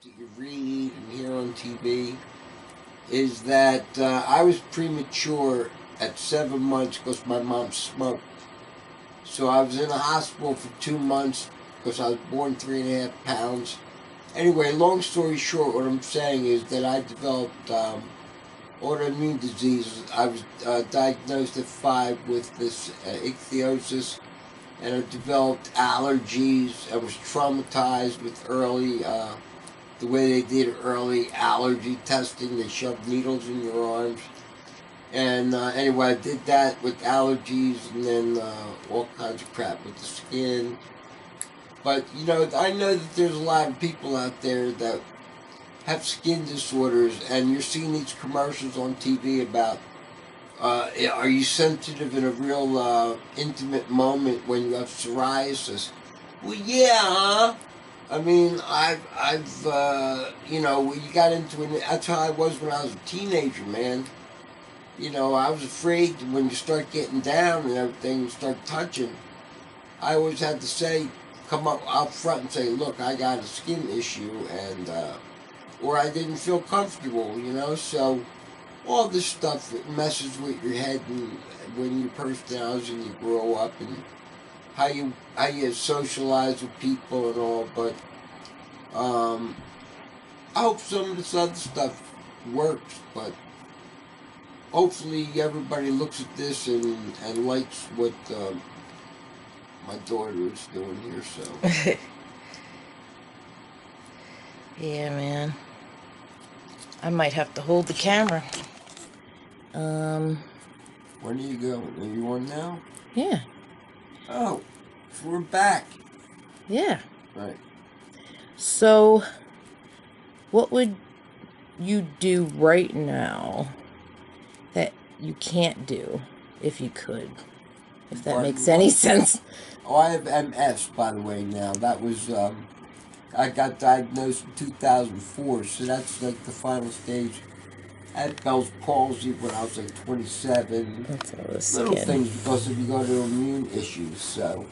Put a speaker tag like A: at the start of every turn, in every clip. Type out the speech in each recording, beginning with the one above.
A: that you read and hear on TV is that I was premature at 7 months because my mom smoked. So I was in a hospital for 2 months because I was born 3.5 pounds. Anyway, long story short, what I'm saying is that I developed autoimmune disease. I was diagnosed at 5 with this ichthyosis, and I developed allergies. I was traumatized with early, the way they did early allergy testing. They shoved needles in your arms. And anyway, I did that with allergies and then all kinds of crap with the skin. But, you know, I know that there's a lot of people out there that have skin disorders, and you're seeing these commercials on TV about, are you sensitive in a real intimate moment when you have psoriasis? Well, yeah, huh? I mean, you know, you got into it. That's how I was when I was a teenager, man. You know, I was afraid when you start getting down and everything, you start touching. I always had to say, come up out front and say, look, I got a skin issue, and or I didn't feel comfortable, you know. So all this stuff messes with your head, and when your personality and you grow up, and how you socialize with people and all. But I hope some of this other stuff works, but hopefully everybody looks at this and likes what my daughter is doing here. So
B: Yeah, man. I might have to hold the camera.
A: When are you going? Are you on now?
B: Yeah.
A: Oh, so we're back.
B: Yeah.
A: Right.
B: So, what would you do right now that you can't do if you could? If that makes any sense.
A: Oh, I have MS, by the way, now. That was, I got diagnosed in 2004, so that's like the final stage. I had Bell's palsy when I was like 27.
B: That's all the
A: Little
B: skin.
A: things because of you go to immune issues, so.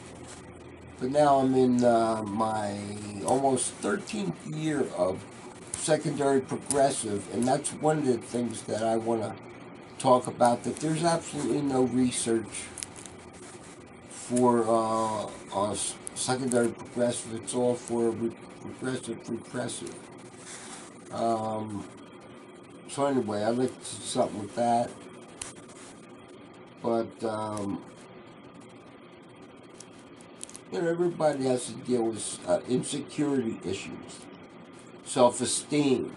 A: But now I'm in my almost 13th year of secondary progressive, and that's one of the things that I want to talk about, that there's absolutely no research for secondary progressive. It's all for progressive repressive. So anyway, I'd like to do something with that. But, you know, everybody has to deal with insecurity issues, self-esteem.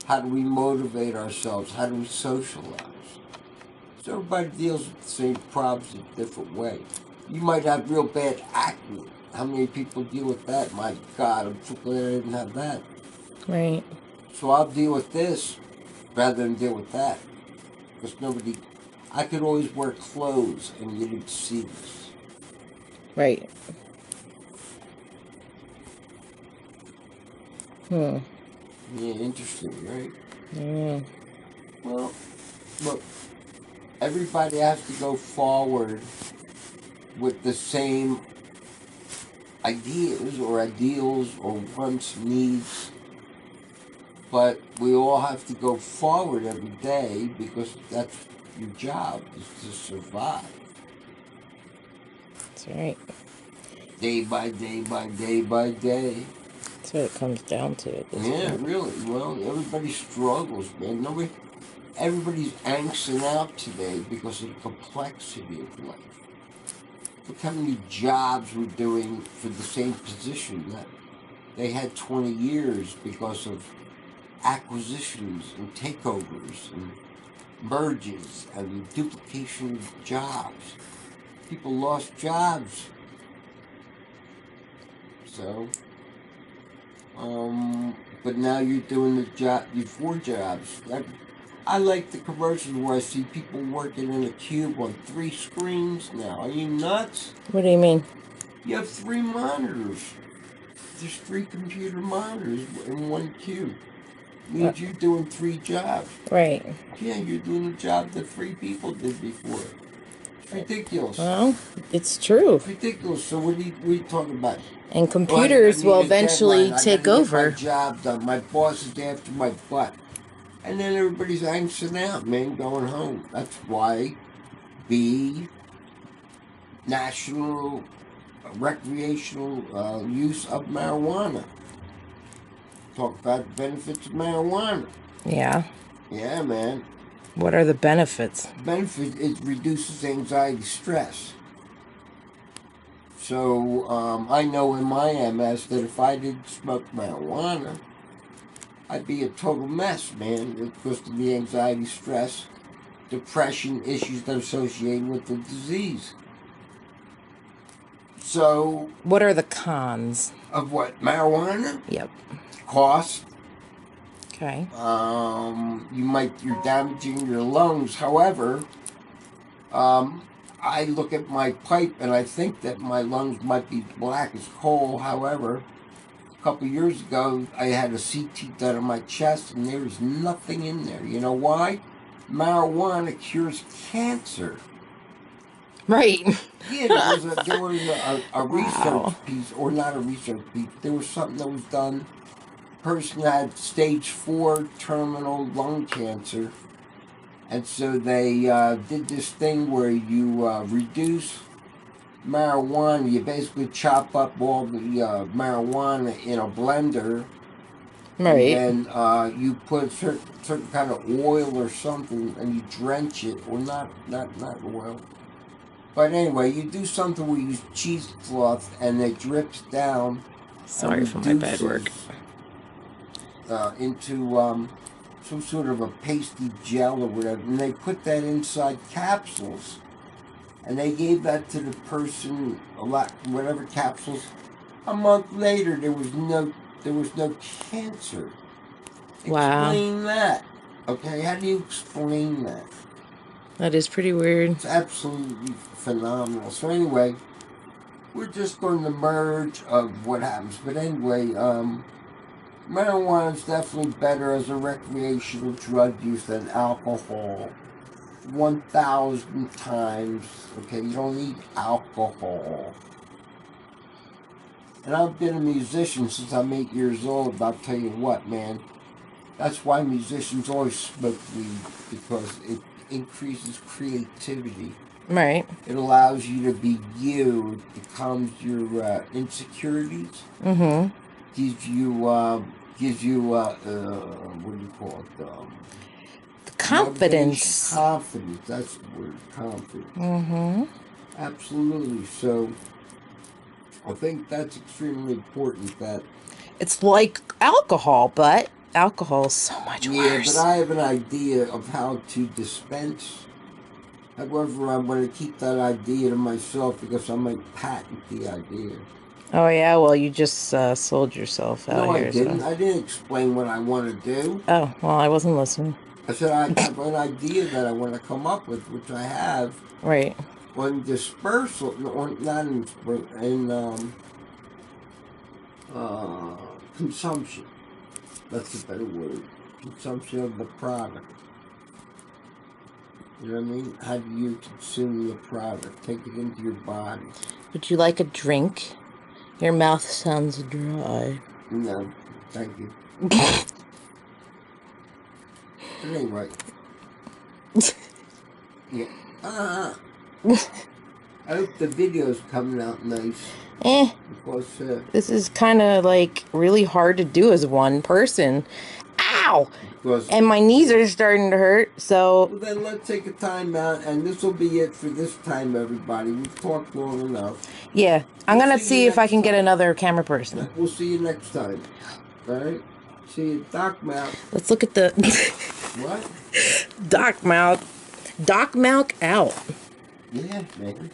A: How do we motivate ourselves? How do we socialize? So everybody deals with the same problems in a different way. You might have real bad acne. How many people deal with that? My God, I'm so glad I didn't have that.
B: Right.
A: So I'll deal with this rather than deal with that. Because nobody, I could always wear clothes and you didn't see this.
B: Right. Hmm.
A: Yeah, interesting, right?
B: Yeah.
A: Well, look, everybody has to go forward with the same ideas or ideals or wants, needs, but we all have to go forward every day because that's your job, is to survive.
B: That's right.
A: Day by day by day by day.
B: That's what it comes down to at this
A: Yeah,
B: point.
A: really. Well, everybody struggles, man. Everybody's angsting out today because of the complexity of life. Look how many jobs we're doing for the same position that they had 20 years because of acquisitions and takeovers and merges and duplication of jobs. People lost jobs. So, but now you're doing the job, your 4 jobs. I like the commercials where I see people working in a cube on 3 screens now. Are you nuts?
B: What do you mean?
A: You have 3 monitors. There's 3 computer monitors in one cube. Means you're doing 3 jobs.
B: Right.
A: Yeah, you're doing a job that 3 people did before. It's ridiculous.
B: Well, it's true.
A: It's ridiculous. So what are you talking about?
B: And computers will
A: a
B: eventually
A: deadline.
B: take
A: I gotta
B: over.
A: get my job done. My boss is after my butt. And then everybody's anxious out, man, going home. That's why the national recreational use of marijuana. Talk about the benefits of marijuana.
B: Yeah.
A: Yeah, man.
B: What are the benefits?
A: The benefit is reduces anxiety, stress. So I know in my MS that if I didn't smoke marijuana, I'd be a total mess, man, because of the anxiety, stress, depression, issues that are associated with the disease. So...
B: What are the cons?
A: Of what? Marijuana?
B: Yep.
A: Cost.
B: Okay.
A: You're damaging your lungs. However, I look at my pipe and I think that my lungs might be black as coal. However, a couple years ago, I had a CT done on my chest and there was nothing in there. You know why? Marijuana cures cancer.
B: Right.
A: Yeah, there was a research piece, or not a research piece. There was something that was done. Person had stage 4 terminal lung cancer, and so they did this thing where you reduce marijuana. You basically chop up all the marijuana in a blender,
B: right?
A: And then you put a certain kind of oil or something, and you drench it, or not oil. But anyway, you do something where you use cheesecloth and it drips down.
B: Sorry for my bad work.
A: Into some sort of a pasty gel or whatever, and they put that inside capsules, and they gave that to the person whatever capsules. A month later, there was no cancer.
B: Wow.
A: Explain that. Okay, how do you explain that?
B: That is pretty weird.
A: It's absolutely phenomenal. So anyway, we're just going to merge of what happens. But anyway, marijuana is definitely better as a recreational drug use than alcohol. 1,000 times. Okay, you don't need alcohol. And I've been a musician since I'm 8 years old, but I'll tell you what, man. That's why musicians always smoke weed, because it increases creativity.
B: Right.
A: It allows you to be you. It calms your insecurities.
B: Mm-hmm.
A: Gives you what do you call it?
B: The confidence.
A: Confidence. That's the word. Confidence.
B: Mm-hmm.
A: Absolutely. So I think that's extremely important. That
B: it's like alcohol, but alcohol is so much worse.
A: Yeah, but I have an idea of how to dispense. However, I'm going to keep that idea to myself because I might patent the idea. Oh,
B: yeah? Well, you just sold yourself out here.
A: No, I didn't.
B: So.
A: I didn't explain what I want to do.
B: Oh, well, I wasn't listening.
A: I said I have an idea that I want to come up with, which I have.
B: Right.
A: On dispersal, not in consumption. That's a better word. Consumption of the product. You know what I mean? How do you consume the product? Take it into your body.
B: Would you like a drink? Your mouth sounds dry.
A: No, thank you. But anyway. Yeah. I hope the video's coming out nice. Because,
B: this is kind of like really hard to do as one person. Ow! And my knees are starting to hurt, so...
A: Well, then let's take a time out, and this will be it for this time, everybody. We've talked long enough.
B: Yeah, I'm going to see if I can get another camera person.
A: We'll see you next time. All right? See you, Doc Mouth.
B: Let's look at the...
A: What?
B: Doc Mouth. Doc Mouth out.
A: Yeah, man.